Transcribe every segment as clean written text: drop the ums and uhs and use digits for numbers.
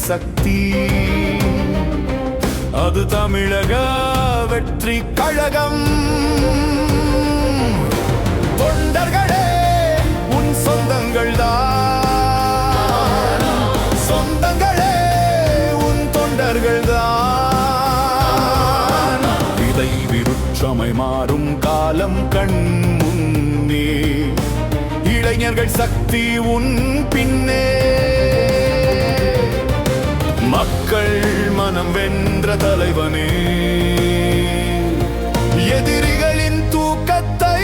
சக்தி அது தமிழக வெற்றி கழகம். தொண்டர்களே உன் சொந்தங்கள் தான், சொந்தங்களே உன் தொண்டர்கள் தான். விதை விருட்சமை மாறும் காலம் கண் முன்னே, இளைஞர்கள் சக்தி உன் பின்னே. மக்கள் மனம் வென்ற தலைவனே, எதிரிகளின் தூக்கத்தை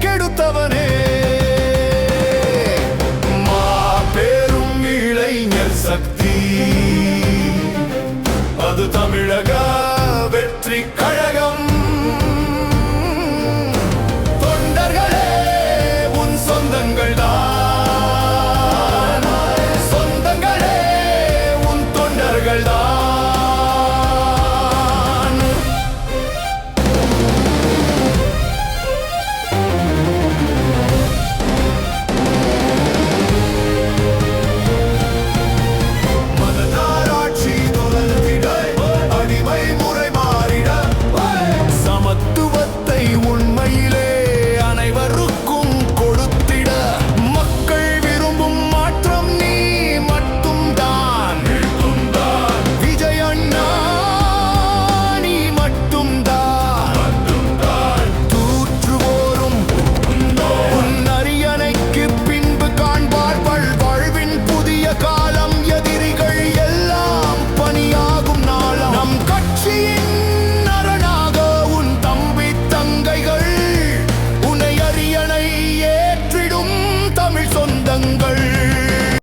கெடுத்தவனே. மாபெரும் இளைஞர் சக்தி அது தமிழக